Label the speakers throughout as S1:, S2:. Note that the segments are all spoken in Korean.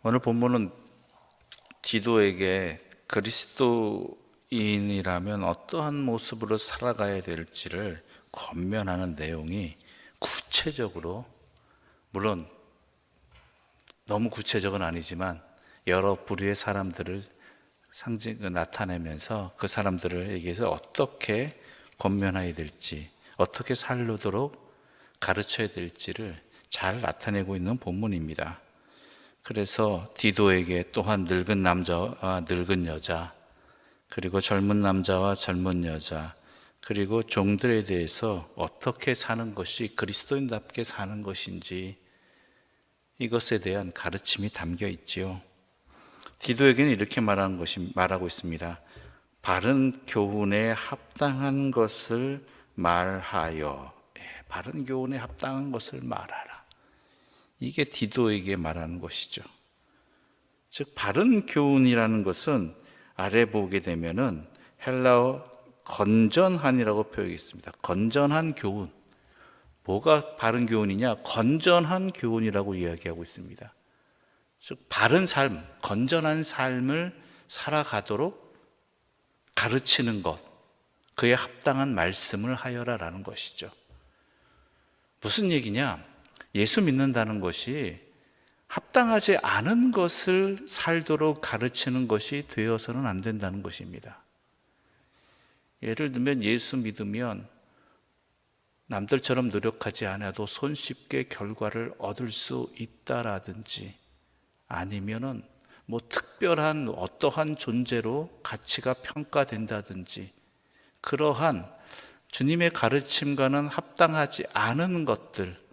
S1: 오늘 본문은 디도에게 그리스도인이라면 어떠한 모습으로 살아가야 될지를 권면하는 내용이 구체적으로, 물론 너무 구체적은 아니지만 여러 부류의 사람들을 나타내면서 그 사람들에게서 어떻게 권면해야 될지, 어떻게 살도록 가르쳐야 될지를 잘 나타내고 있는 본문입니다. 그래서 디도에게 또한 늙은 남자와 늙은 여자, 그리고 젊은 남자와 젊은 여자, 그리고 종들에 대해서 어떻게 사는 것이 그리스도인답게 사는 것인지, 이것에 대한 가르침이 담겨 있지요. 디도에게는 이렇게 말하고 있습니다. 바른 교훈에 합당한 것을 말하여. 바른 교훈에 합당한 것을 말하라. 이게 디도에게 말하는 것이죠. 즉, 바른 교훈이라는 것은 아래 보게 되면은 헬라어 건전한이라고 표현했습니다. 건전한 교훈. 뭐가 바른 교훈이냐? 건전한 교훈이라고 이야기하고 있습니다. 즉, 바른 삶, 건전한 삶을 살아가도록 가르치는 것, 그에 합당한 말씀을 하여라라는 것이죠. 무슨 얘기냐? 예수 믿는다는 것이 합당하지 않은 것을 살도록 가르치는 것이 되어서는 안 된다는 것입니다. 예를 들면 예수 믿으면 남들처럼 노력하지 않아도 손쉽게 결과를 얻을 수 있다라든지, 아니면은 특별한 어떠한 존재로 가치가 평가된다든지, 그러한 주님의 가르침과는 합당하지 않은 것들,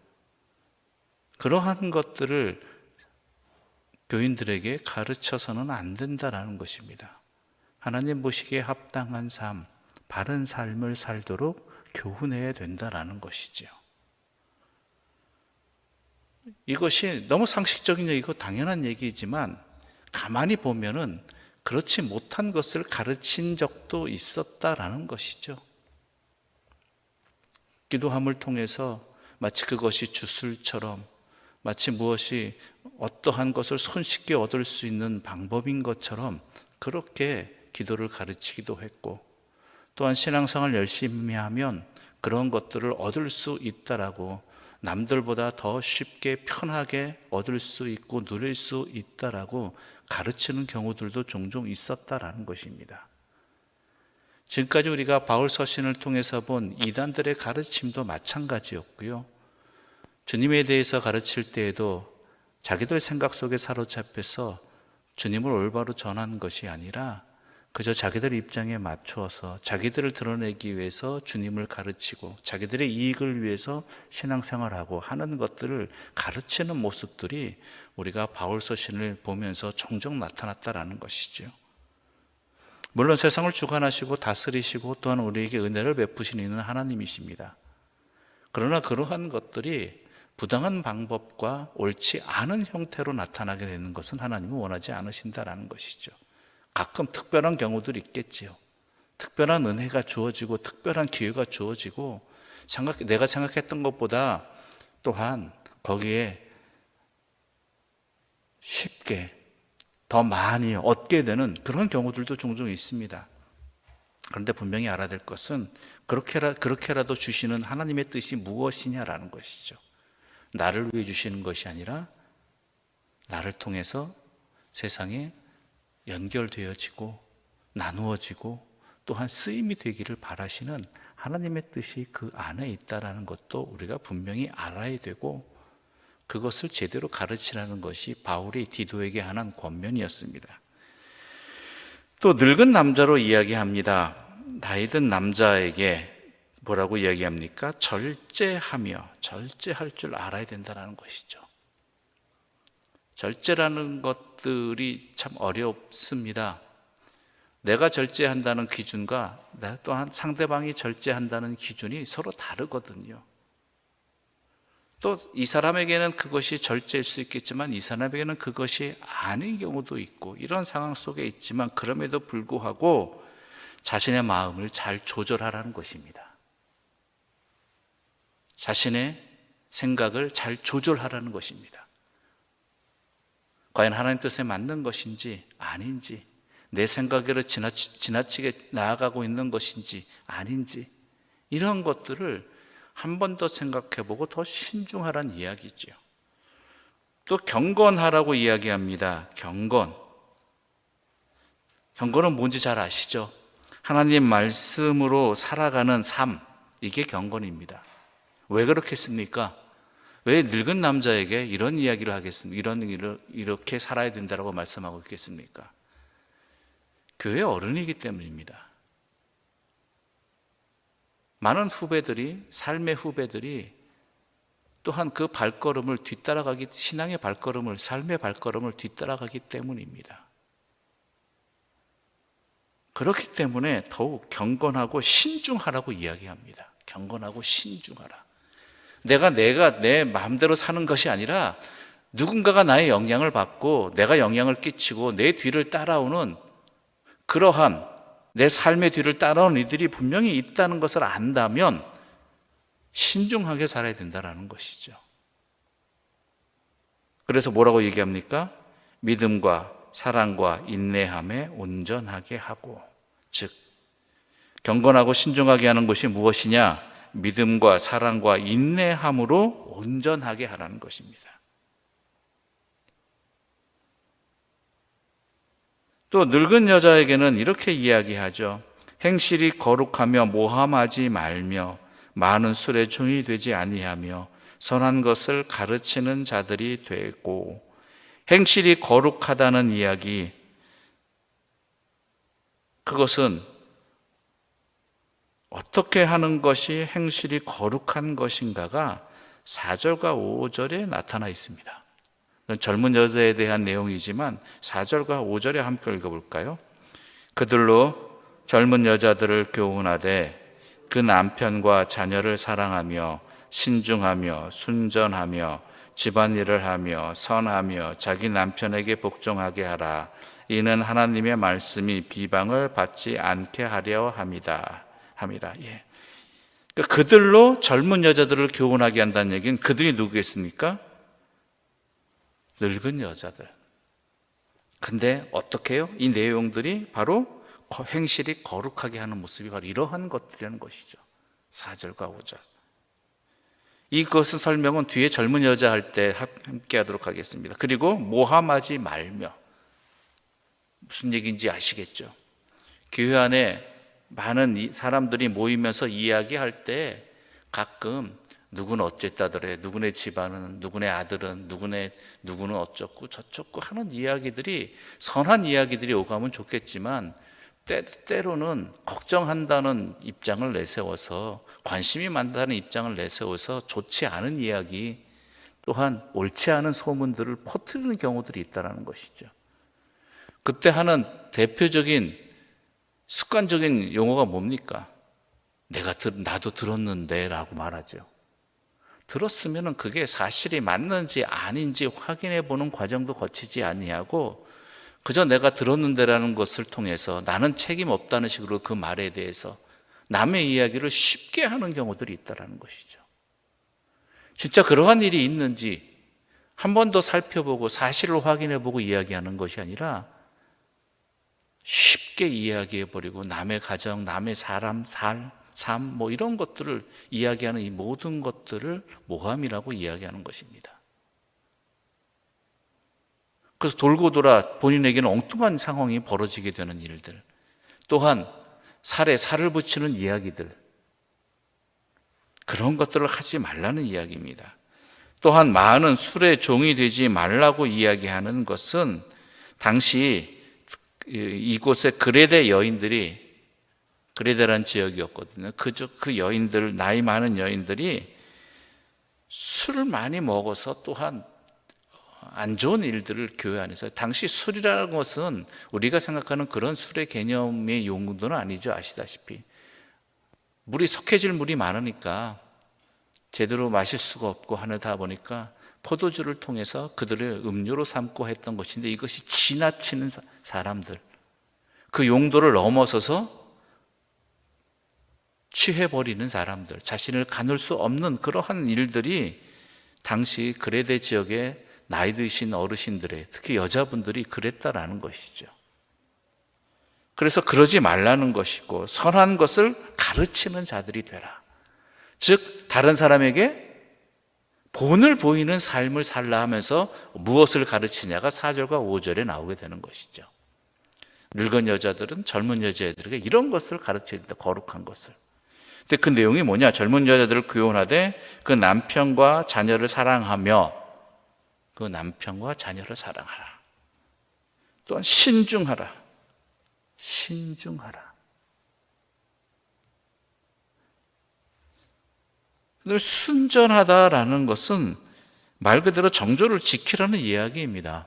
S1: 그러한 것들을 교인들에게 가르쳐서는 안 된다라는 것입니다. 하나님 보시기에 합당한 삶, 바른 삶을 살도록 교훈해야 된다라는 것이죠. 이것이 너무 상식적인 얘기고 당연한 얘기지만 가만히 보면은 그렇지 못한 것을 가르친 적도 있었다라는 것이죠. 기도함을 통해서 마치 그것이 주술처럼, 마치 무엇이 어떠한 것을 손쉽게 얻을 수 있는 방법인 것처럼 그렇게 기도를 가르치기도 했고, 또한 신앙생활을 열심히 하면 그런 것들을 얻을 수 있다라고, 남들보다 더 쉽게 편하게 얻을 수 있고 누릴 수 있다라고 가르치는 경우들도 종종 있었다라는 것입니다. 지금까지 우리가 바울 서신을 통해서 본 이단들의 가르침도 마찬가지였고요. 주님에 대해서 가르칠 때에도 자기들 생각 속에 사로잡혀서 주님을 올바로 전하는 것이 아니라 그저 자기들 입장에 맞추어서 자기들을 드러내기 위해서 주님을 가르치고 자기들의 이익을 위해서 신앙생활하고 하는 것들을 가르치는 모습들이 우리가 바울 서신을 보면서 종종 나타났다라는 것이죠. 물론 세상을 주관하시고 다스리시고 또한 우리에게 은혜를 베푸시는 하나님이십니다. 그러나 그러한 것들이 부당한 방법과 옳지 않은 형태로 나타나게 되는 것은 하나님은 원하지 않으신다라는 것이죠. 가끔 특별한 경우들이 있겠지요. 특별한 은혜가 주어지고 특별한 기회가 주어지고 내가 생각했던 것보다 또한 거기에 쉽게 더 많이 얻게 되는 그런 경우들도 종종 있습니다. 그런데 분명히 알아야 될 것은 그렇게라도 주시는 하나님의 뜻이 무엇이냐라는 것이죠. 나를 위해 주시는 것이 아니라 나를 통해서 세상에 연결되어지고 나누어지고 또한 쓰임이 되기를 바라시는 하나님의 뜻이 그 안에 있다는 것도 우리가 분명히 알아야 되고, 그것을 제대로 가르치라는 것이 바울이 디도에게 하는 권면이었습니다. 또 늙은 남자로 이야기합니다. 나이 든 남자에게 뭐라고 이야기합니까? 절제할 줄 알아야 된다는 것이죠. 절제라는 것들이 참 어렵습니다. 내가 절제한다는 기준과 또한 상대방이 절제한다는 기준이 서로 다르거든요. 또 이 사람에게는 그것이 절제일 수 있겠지만 이 사람에게는 그것이 아닌 경우도 있고, 이런 상황 속에 있지만 그럼에도 불구하고 자신의 마음을 잘 조절하라는 것입니다. 자신의 생각을 잘 조절하라는 것입니다. 과연 하나님 뜻에 맞는 것인지 아닌지, 내 생각으로 지나치게 나아가고 있는 것인지 아닌지, 이런 것들을 한 번 더 생각해보고 더 신중하라는 이야기죠. 또 경건하라고 이야기합니다. 경건은 뭔지 잘 아시죠? 하나님 말씀으로 살아가는 삶, 이게 경건입니다. 왜 그렇겠습니까? 왜 늙은 남자에게 이런 이야기를 하겠습니까? 이렇게 살아야 된다고 말씀하고 있겠습니까? 교회 어른이기 때문입니다. 많은 후배들이, 삶의 후배들이 또한 그 발걸음을 신앙의 발걸음을, 삶의 발걸음을 뒤따라가기 때문입니다. 그렇기 때문에 더욱 경건하고 신중하라고 이야기합니다. 경건하고 신중하라. 내가 내 마음대로 사는 것이 아니라 누군가가 나의 영향을 받고 내가 영향을 끼치고 내 뒤를 따라오는, 그러한 내 삶의 뒤를 따라오는 이들이 분명히 있다는 것을 안다면 신중하게 살아야 된다는 것이죠. 그래서 뭐라고 얘기합니까? 믿음과 사랑과 인내함에 온전하게 하고, 즉 경건하고 신중하게 하는 것이 무엇이냐? 믿음과 사랑과 인내함으로 온전하게 하라는 것입니다. 또 늙은 여자에게는 이렇게 이야기하죠. 행실이 거룩하며 모함하지 말며 많은 술에 종이 되지 아니하며 선한 것을 가르치는 자들이 되고. 행실이 거룩하다는 이야기, 그것은 어떻게 하는 것이 행실이 거룩한 것인가가 4절과 5절에 나타나 있습니다. 젊은 여자에 대한 내용이지만 4절과 5절에 함께 읽어볼까요? 그들로 젊은 여자들을 교훈하되 그 남편과 자녀를 사랑하며 신중하며 순전하며 집안일을 하며 선하며 자기 남편에게 복종하게 하라. 이는 하나님의 말씀이 비방을 받지 않게 하려 함이라. 예. 그러니까 그들로 젊은 여자들을 교훈하게 한다는 얘기는 그들이 누구겠습니까? 늙은 여자들. 근데 어떻게 해요? 이 내용들이 바로 행실이 거룩하게 하는 모습이 바로 이러한 것들이라는 것이죠. 4절과 5절. 이것은 설명은 뒤에 젊은 여자 할 때 함께 하도록 하겠습니다. 그리고 모함하지 말며, 무슨 얘기인지 아시겠죠? 교회 안에 많은 사람들이 모이면서 이야기할 때 가끔 누구는 어쨌다더래, 누구네 집안은, 누구네 아들은, 누구는 어쩌고 저쩌고 하는 이야기들이, 선한 이야기들이 오가면 좋겠지만 때로는 걱정한다는 입장을 내세워서, 관심이 많다는 입장을 내세워서 좋지 않은 이야기, 또한 옳지 않은 소문들을 퍼뜨리는 경우들이 있다는 것이죠. 그때 하는 대표적인 습관적인 용어가 뭡니까? 나도 들었는데 라고 말하죠. 들었으면 그게 사실이 맞는지 아닌지 확인해 보는 과정도 거치지 아니하고 그저 내가 들었는데라는 것을 통해서 나는 책임 없다는 식으로 그 말에 대해서 남의 이야기를 쉽게 하는 경우들이 있다는 것이죠. 진짜 그러한 일이 있는지 한 번 더 살펴보고 사실을 확인해 보고 이야기하는 것이 아니라 쉽게 이야기해 버리고 남의 가정, 남의 사람, 삶 이런 것들을 이야기하는 이 모든 것들을 모함이라고 이야기하는 것입니다. 그래서 돌고 돌아 본인에게는 엉뚱한 상황이 벌어지게 되는 일들, 또한 살을 붙이는 이야기들, 그런 것들을 하지 말라는 이야기입니다. 또한 많은 술의 종이 되지 말라고 이야기하는 것은 당시 이곳에 그레데라는 지역이었거든요. 그 여인들, 나이 많은 여인들이 술을 많이 먹어서 또한 안 좋은 일들을 교회 안에서, 당시 술이라는 것은 우리가 생각하는 그런 술의 개념의 용도는 아니죠. 아시다시피 물이 석회질 물이 많으니까 제대로 마실 수가 없고 하다 보니까 포도주를 통해서 그들의 음료로 삼고 했던 것인데, 이것이 지나치는 사람들, 그 용도를 넘어서서 취해버리는 사람들, 자신을 가눌 수 없는 그러한 일들이 당시 그레데 지역에 나이 드신 어르신들의, 특히 여자분들이 그랬다라는 것이죠. 그래서 그러지 말라는 것이고, 선한 것을 가르치는 자들이 되라. 즉 다른 사람에게 본을 보이는 삶을 살라 하면서 무엇을 가르치냐가 4절과 5절에 나오게 되는 것이죠. 늙은 여자들은 젊은 여자들에게 이런 것을 가르쳐야 된다. 거룩한 것을. 근데 그 내용이 뭐냐? 젊은 여자들을 교훈하되 그 남편과 자녀를 사랑하며, 그 남편과 자녀를 사랑하라. 또한 신중하라. 신중하라. 순전하다라는 것은 말 그대로 정조를 지키라는 이야기입니다.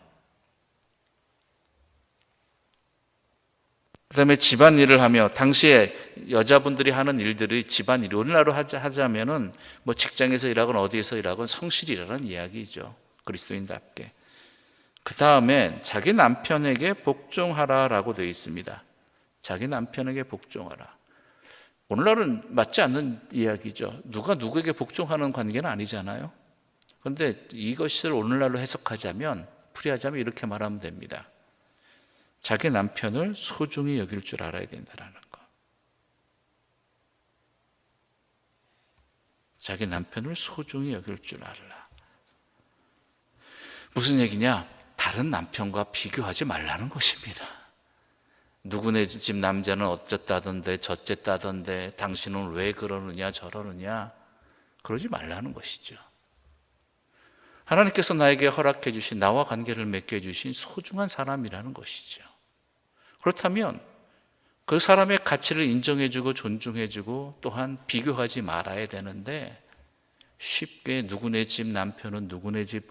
S1: 그 다음에 집안일을 하며, 당시에 여자분들이 하는 일들이 집안일, 오늘날로 하자면은 뭐 직장에서 일하건 어디에서 일하건 성실이라는 이야기죠. 그리스도인답게. 그 다음에 자기 남편에게 복종하라라고 되어 있습니다. 자기 남편에게 복종하라. 오늘날은 맞지 않는 이야기죠. 누가 누구에게 복종하는 관계는 아니잖아요. 그런데 이것을 오늘날로 해석하자면, 풀이하자면 이렇게 말하면 됩니다. 자기 남편을 소중히 여길 줄 알아야 된다는 거. 자기 남편을 소중히 여길 줄 알라. 무슨 얘기냐? 다른 남편과 비교하지 말라는 것입니다. 누구네 집 남자는 어쨌다던데 저쨌다던데 당신은 왜 그러느냐 저러느냐, 그러지 말라는 것이죠. 하나님께서 나에게 허락해 주신, 나와 관계를 맺게 해주신 소중한 사람이라는 것이죠. 그렇다면 그 사람의 가치를 인정해주고 존중해주고 또한 비교하지 말아야 되는데, 쉽게 누구네 집 남편은 누구네 집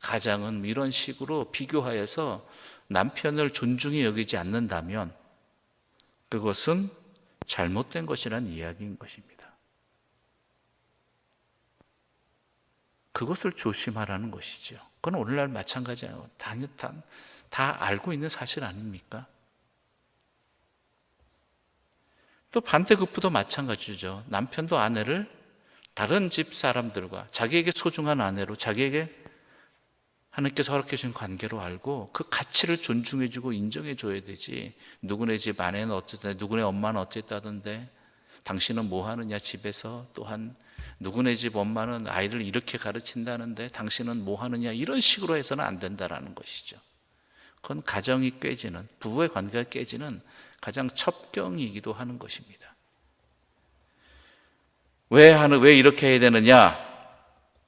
S1: 가장은 이런 식으로 비교하여서 남편을 존중히 여기지 않는다면 그것은 잘못된 것이라는 이야기인 것입니다. 그것을 조심하라는 것이죠. 그건 오늘날 마찬가지예요. 다 알고 있는 사실 아닙니까? 또 반대급부도 마찬가지죠. 남편도 아내를 다른 집 사람들과 자기에게 소중한 아내로, 자기에게 하나님께서 허락해 주신 관계로 알고 그 가치를 존중해주고 인정해줘야 되지. 누구네 집 아내는 어쨌다, 누구네 엄마는 어쨌다던데 당신은 뭐 하느냐 집에서, 또한 누구네 집 엄마는 아이를 이렇게 가르친다는데 당신은 뭐 하느냐, 이런 식으로 해서는 안 된다라는 것이죠. 그건 가정이 깨지는, 부부의 관계가 깨지는 가장 첩경이기도 하는 것입니다. 왜 이렇게 해야 되느냐?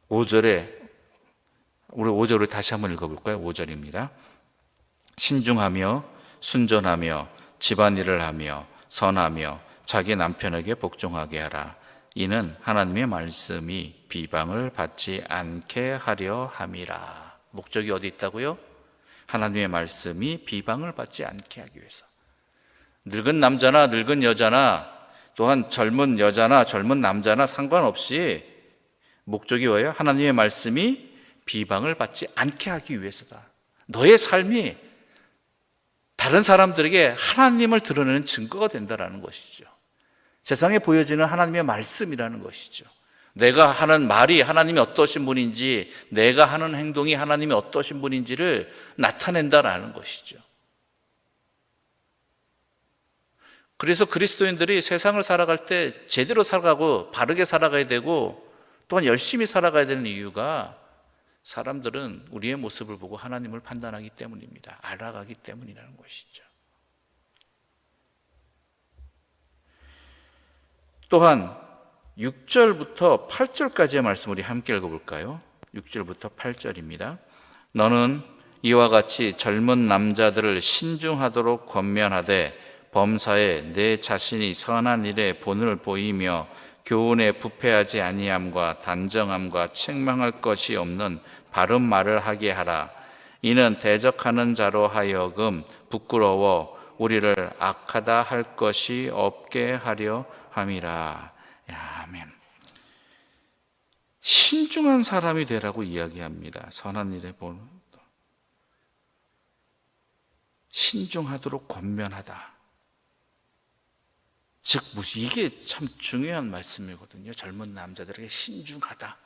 S1: 5절에, 우리 5절을 다시 한번 읽어볼까요? 5절입니다. 신중하며 순전하며 집안일을 하며 선하며 자기 남편에게 복종하게 하라. 이는 하나님의 말씀이 비방을 받지 않게 하려 함이라. 목적이 어디 있다고요? 하나님의 말씀이 비방을 받지 않게 하기 위해서. 늙은 남자나 늙은 여자나 또한 젊은 여자나 젊은 남자나 상관없이 목적이 뭐예요? 하나님의 말씀이 비방을 받지 않게 하기 위해서다. 너의 삶이 다른 사람들에게 하나님을 드러내는 증거가 된다는 것이죠. 세상에 보여지는 하나님의 말씀이라는 것이죠. 내가 하는 말이 하나님이 어떠신 분인지, 내가 하는 행동이 하나님이 어떠신 분인지를 나타낸다라는 것이죠. 그래서 그리스도인들이 세상을 살아갈 때 제대로 살아가고 바르게 살아가야 되고 또한 열심히 살아가야 되는 이유가, 사람들은 우리의 모습을 보고 하나님을 판단하기 때문입니다. 알아가기 때문이라는 것이죠. 또한 6절부터 8절까지의 말씀 우리 함께 읽어볼까요? 6절부터 8절입니다. 너는 이와 같이 젊은 남자들을 신중하도록 권면하되 범사에 내 자신이 선한 일에 본을 보이며 교훈에 부패하지 아니함과 단정함과 책망할 것이 없는 바른 말을 하게 하라. 이는 대적하는 자로 하여금 부끄러워 우리를 악하다 할 것이 없게 하려 함이라. 아멘. 신중한 사람이 되라고 이야기합니다. 선한 일에 본 신중하도록 권면하다. 즉 이게 참 중요한 말씀이거든요. 젊은 남자들에게 신중하다.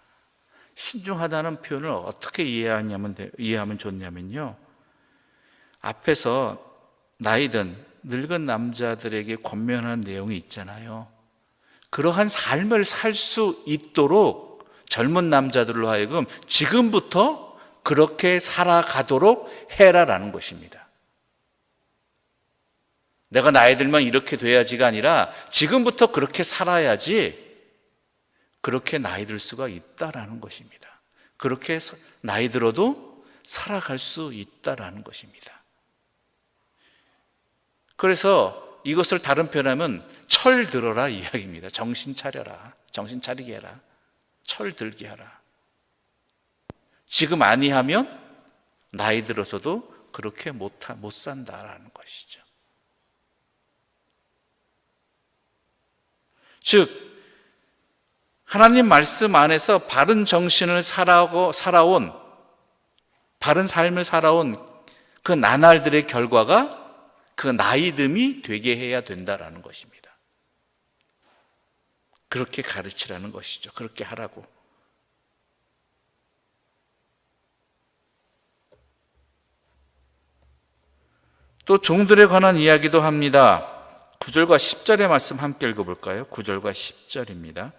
S1: 신중하다는 표현을 어떻게 이해하면 좋냐면요, 앞에서 나이든 늙은 남자들에게 권면하는 내용이 있잖아요. 그러한 삶을 살 수 있도록 젊은 남자들로 하여금 지금부터 그렇게 살아가도록 해라라는 것입니다. 내가 나이 들면 이렇게 돼야지가 아니라 지금부터 그렇게 살아야지 그렇게 나이 들 수가 있다라는 것입니다. 그렇게 나이 들어도 살아갈 수 있다라는 것입니다. 그래서 이것을 다른 표현하면 철 들어라 이야기입니다. 정신 차려라. 정신 차리게 해라. 철 들게 하라. 지금 아니하면 나이 들어서도 그렇게 못 산다라는 것이죠. 즉 하나님 말씀 안에서 바른 정신을 살아온, 바른 삶을 살아온 그 나날들의 결과가 그 나이듦이 되게 해야 된다라는 것입니다. 그렇게 가르치라는 것이죠. 그렇게 하라고. 또 종들에 관한 이야기도 합니다. 9절과 10절의 말씀 함께 읽어볼까요? 9절과 10절입니다.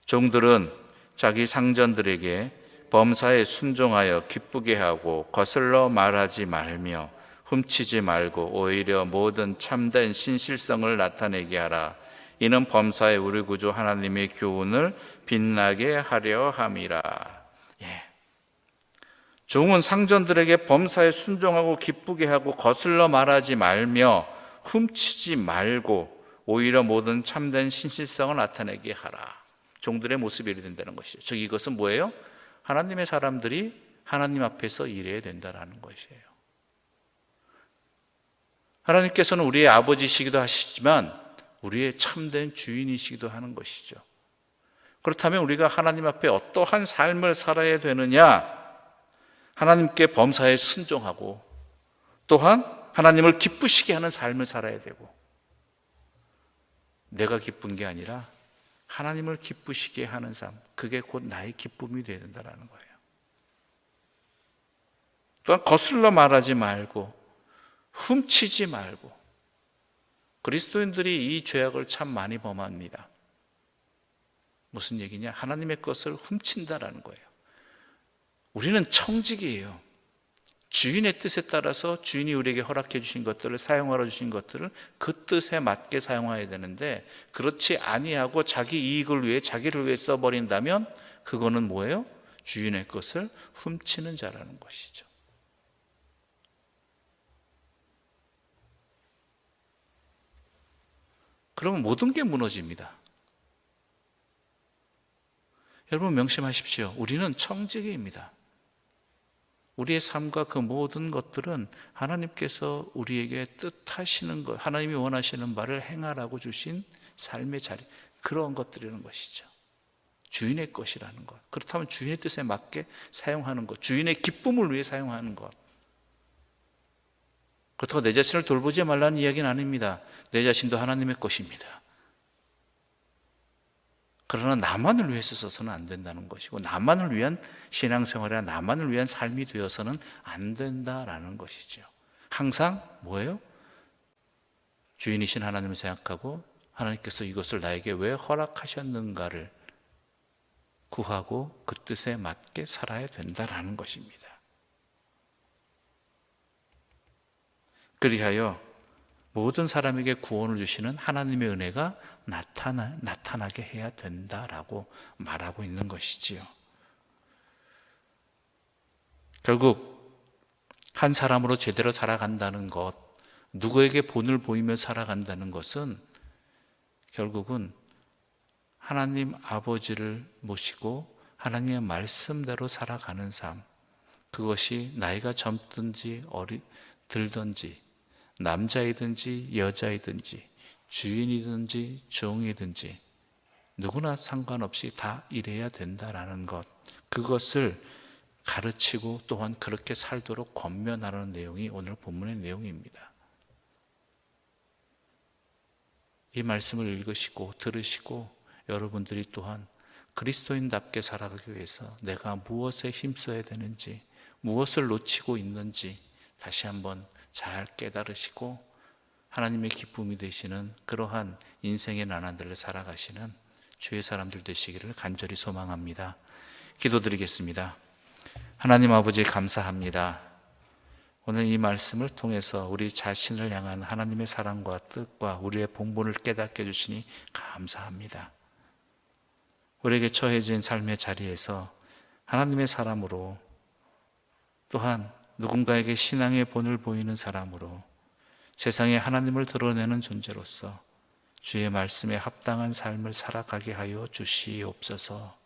S1: 종들은 자기 상전들에게 범사에 순종하여 기쁘게 하고 거슬러 말하지 말며 훔치지 말고 오히려 모든 참된 신실성을 나타내게 하라. 이는 범사에 우리 구주 하나님의 교훈을 빛나게 하려 함이라. 종은 상전들에게 범사에 순종하고 기쁘게 하고 거슬러 말하지 말며 훔치지 말고 오히려 모든 참된 신실성을 나타내게 하라. 종들의 모습이 이래야 된다는 것이죠. 즉 이것은 뭐예요? 하나님의 사람들이 하나님 앞에서 일해야 된다는 것이에요. 하나님께서는 우리의 아버지시기도 하시지만 우리의 참된 주인이시기도 하는 것이죠. 그렇다면 우리가 하나님 앞에 어떠한 삶을 살아야 되느냐? 하나님께 범사에 순종하고 또한 하나님을 기쁘시게 하는 삶을 살아야 되고, 내가 기쁜 게 아니라 하나님을 기쁘시게 하는 삶, 그게 곧 나의 기쁨이 되어야 된다는 거예요. 또한 거슬러 말하지 말고 훔치지 말고. 그리스도인들이 이 죄악을 참 많이 범합니다. 무슨 얘기냐? 하나님의 것을 훔친다라는 거예요. 우리는 청직이에요. 주인의 뜻에 따라서 주인이 우리에게 허락해 주신 것들을, 사용하러 주신 것들을 그 뜻에 맞게 사용해야 되는데, 그렇지 아니하고 자기 이익을 위해, 자기를 위해 써버린다면 그거는 뭐예요? 주인의 것을 훔치는 자라는 것이죠. 그러면 모든 게 무너집니다. 여러분 명심하십시오. 우리는 청지기입니다. 우리의 삶과 그 모든 것들은 하나님께서 우리에게 뜻하시는 것, 하나님이 원하시는 바를 행하라고 주신 삶의 자리, 그런 것들이라는 것이죠. 주인의 것이라는 것. 그렇다면 주인의 뜻에 맞게 사용하는 것, 주인의 기쁨을 위해 사용하는 것. 그렇다고 내 자신을 돌보지 말라는 이야기는 아닙니다. 내 자신도 하나님의 것입니다. 그러나 나만을 위해서 써서는 안 된다는 것이고, 나만을 위한 신앙생활이나 나만을 위한 삶이 되어서는 안 된다라는 것이죠. 항상 뭐예요? 주인이신 하나님을 생각하고 하나님께서 이것을 나에게 왜 허락하셨는가를 구하고 그 뜻에 맞게 살아야 된다라는 것입니다. 그리하여 모든 사람에게 구원을 주시는 하나님의 은혜가 나타나게 해야 된다라고 말하고 있는 것이지요. 결국 한 사람으로 제대로 살아간다는 것, 누구에게 본을 보이며 살아간다는 것은 결국은 하나님 아버지를 모시고 하나님의 말씀대로 살아가는 삶, 그것이 나이가 젊든지 들든지 남자이든지 여자이든지 주인이든지 종이든지 누구나 상관없이 다 이래야 된다라는 것, 그것을 가르치고 또한 그렇게 살도록 권면하는 내용이 오늘 본문의 내용입니다. 이 말씀을 읽으시고 들으시고 여러분들이 또한 그리스도인답게 살아가기 위해서 내가 무엇에 힘써야 되는지, 무엇을 놓치고 있는지 다시 한번 잘 깨달으시고 하나님의 기쁨이 되시는 그러한 인생의 나날들을 살아가시는 주의 사람들 되시기를 간절히 소망합니다. 기도드리겠습니다. 하나님 아버지 감사합니다. 오늘 이 말씀을 통해서 우리 자신을 향한 하나님의 사랑과 뜻과 우리의 본분을 깨닫게 해주시니 감사합니다. 우리에게 처해진 삶의 자리에서 하나님의 사람으로, 또한 누군가에게 신앙의 본을 보이는 사람으로, 세상에 하나님을 드러내는 존재로서 주의 말씀에 합당한 삶을 살아가게 하여 주시옵소서.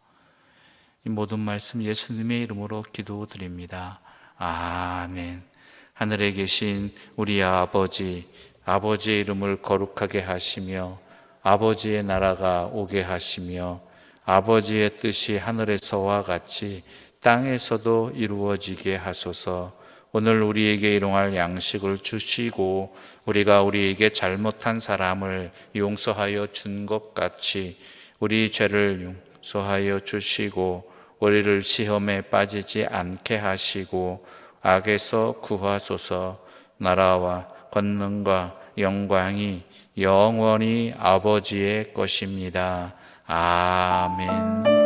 S1: 이 모든 말씀 예수님의 이름으로 기도드립니다. 아멘. 하늘에 계신 우리 아버지, 아버지의 이름을 거룩하게 하시며 아버지의 나라가 오게 하시며 아버지의 뜻이 하늘에서와 같이 땅에서도 이루어지게 하소서. 오늘 우리에게 일용할 양식을 주시고 우리가 우리에게 잘못한 사람을 용서하여 준 것 같이 우리 죄를 용서하여 주시고 우리를 시험에 빠지지 않게 하시고 악에서 구하소서. 나라와 권능과 영광이 영원히 아버지의 것입니다. 아멘.